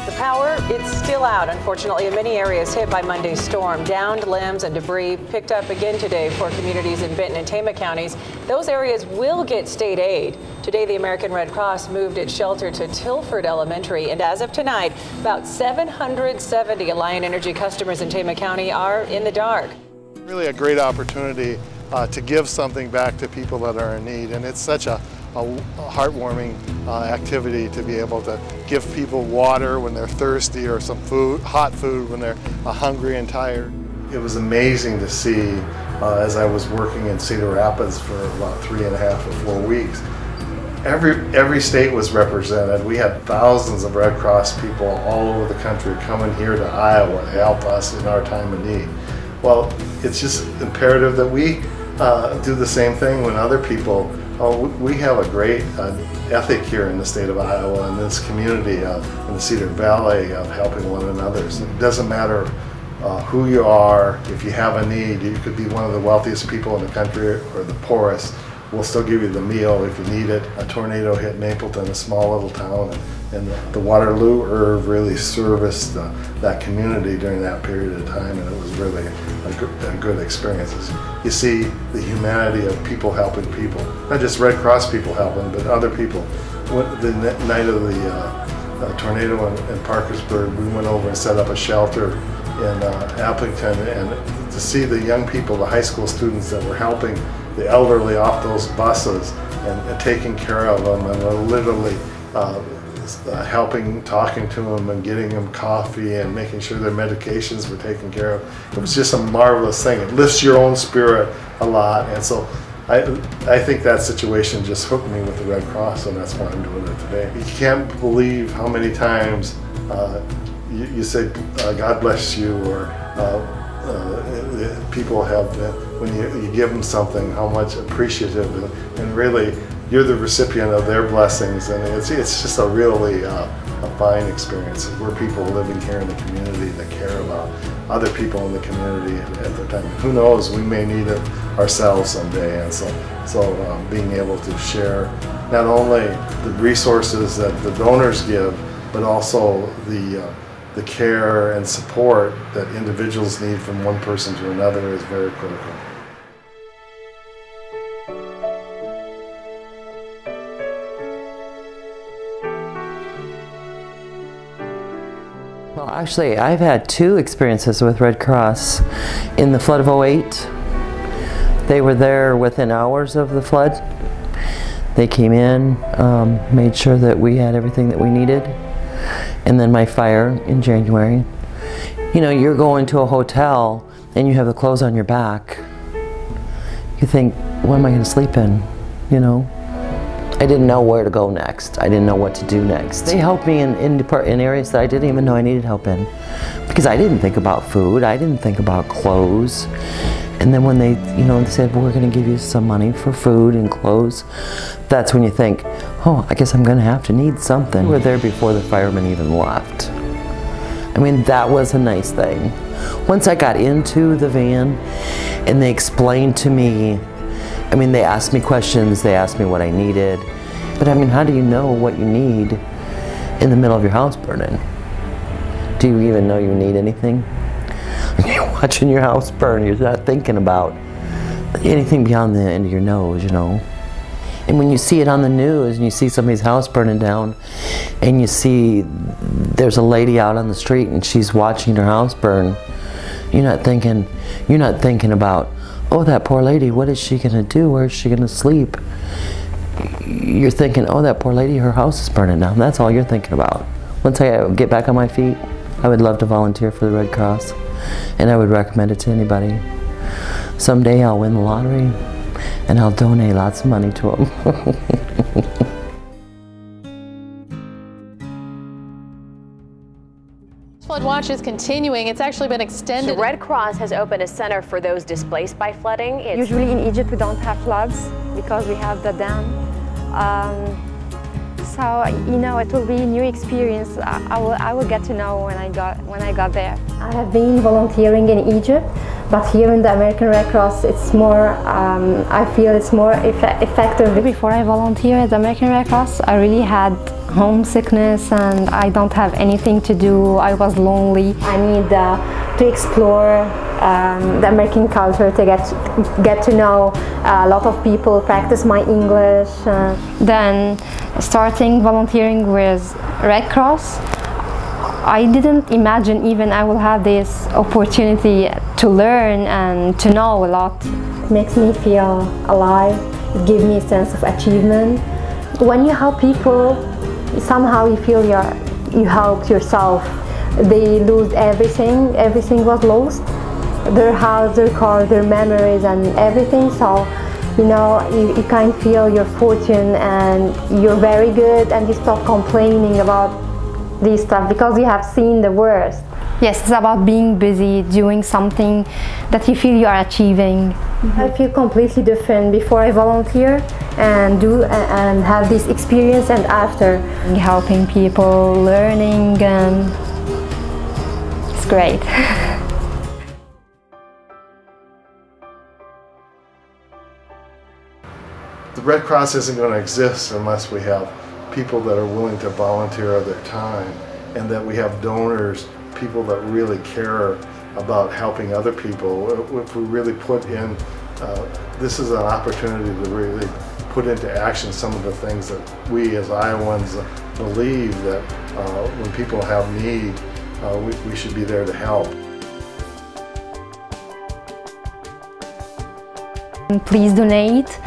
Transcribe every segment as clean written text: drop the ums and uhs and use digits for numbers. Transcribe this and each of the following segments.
The power, it's still out, unfortunately, in many areas hit by Monday's storm. Downed limbs and debris picked up again today for communities in Benton and Tama counties. Those areas will get state aid. Today, the American Red Cross moved its shelter to Tilford Elementary, and as of tonight, about 770 Alliant Energy customers in Tama County are in the dark. Really a great opportunity to give something back to people that are in need, and it's such a heartwarming activity to be able to give people water when they're thirsty, or some food, hot food when they're hungry and tired. It was amazing to see as I was working in Cedar Rapids for about 3.5 or 4 weeks. Every state was represented. We had thousands of Red Cross people all over the country coming here to Iowa to help us in our time of need. Well, it's just imperative that we do the same thing when other people. We have a great ethic here in the state of Iowa and this community in the Cedar Valley of helping one another. So it doesn't matter who you are. If you have a need, you could be one of the wealthiest people in the country or the poorest. We'll still give you the meal if you need it. A tornado hit Mapleton, a small little town, and the Waterloo Irv really serviced that community during that period of time, and it was really a good experience. You see the humanity of people helping people, not just Red Cross people helping, but other people. The night of the tornado in Parkersburg, we went over and set up a shelter in Appleton, and to see the young people, the high school students that were helping the elderly off those buses and taking care of them, and literally helping, talking to them and getting them coffee and making sure their medications were taken care of. It was just a marvelous thing. It lifts your own spirit a lot, and so I think that situation just hooked me with the Red Cross, and that's why I'm doing it today. You can't believe how many times you say, God bless you, or people have, when you give them something, how much appreciative, and really you're the recipient of their blessings, and it's just a really a fine experience. We're people living here in the community that care about other people in the community at their time. Who knows, we may need it ourselves someday, and so being able to share not only the resources that the donors give, but also the care and support that individuals need from one person to another is very critical. Well, actually, I've had 2 experiences with Red Cross. In the flood of '08, they were there within hours of the flood. They came in, made sure that we had everything that we needed. And then my fire in January. You know, you're going to a hotel and you have the clothes on your back. You think, what am I going to sleep in? You know? I didn't know where to go next. I didn't know what to do next. They helped me in areas that I didn't even know I needed help in. Because I didn't think about food, I didn't think about clothes. And then when they, they said, well, we're going to give you some money for food and clothes, that's when you think, oh, I guess I'm going to have to need something. We were there before the firemen even left. I mean, that was a nice thing. Once I got into the van and they explained to me, I mean, they asked me questions, they asked me what I needed. But I mean, how do you know what you need in the middle of your house burning? Do you even know you need anything? You're watching your house burn, you're not thinking about anything beyond the end of your nose, And when you see it on the news and you see somebody's house burning down and you see there's a lady out on the street and she's watching her house burn, you're not thinking about, oh, that poor lady, what is she gonna do? Where is she gonna sleep? You're thinking, oh, that poor lady, her house is burning down. That's all you're thinking about. Once I get back on my feet, I would love to volunteer for the Red Cross, and I would recommend it to anybody. Someday I'll win the lottery, and I'll donate lots of money to them. Flood watch is continuing. It's actually been extended. The Red Cross has opened a center for those displaced by flooding. Usually in Egypt we don't have floods because we have the dam. So it will be a new experience. I will get to know when I got there. I have been volunteering in Egypt, but here in the American Red Cross, it's more. I feel it's more effective. Before I volunteered at the American Red Cross, I really had homesickness and I don't have anything to do. I was lonely. I need to explore the American culture, to get to know a lot of people, practice my English. Then starting volunteering with Red Cross, I didn't imagine even I will have this opportunity to learn and to know a lot. It makes me feel alive. It gives me a sense of achievement. When you help people, somehow you feel you helped yourself. They lose everything was lost. Their house, their car, their memories and everything. So, you know, you kind of feel your fortune and you're very good and you stop complaining about these stuff because you have seen the worst. Yes, it's about being busy, doing something that you feel you are achieving. I feel completely different before I volunteer and have this experience and after. Helping people, learning, it's great. The Red Cross isn't going to exist unless we have people that are willing to volunteer of their time, and that we have donors, people that really care about helping other people. If we really put in, this is an opportunity to really put into action some of the things that we as Iowans believe that when people have need, we should be there to help. Please donate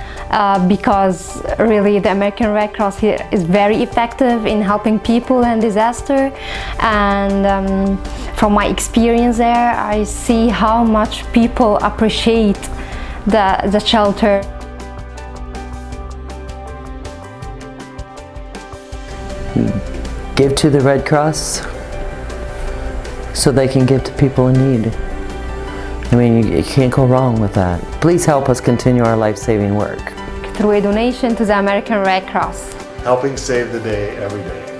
because really the American Red Cross here is very effective in helping people in disaster, and from my experience there I see how much people appreciate the shelter. Give to the Red Cross so they can give to people in need. I mean, you can't go wrong with that. Please help us continue our life-saving work. Through a donation to the American Red Cross. Helping save the day every day.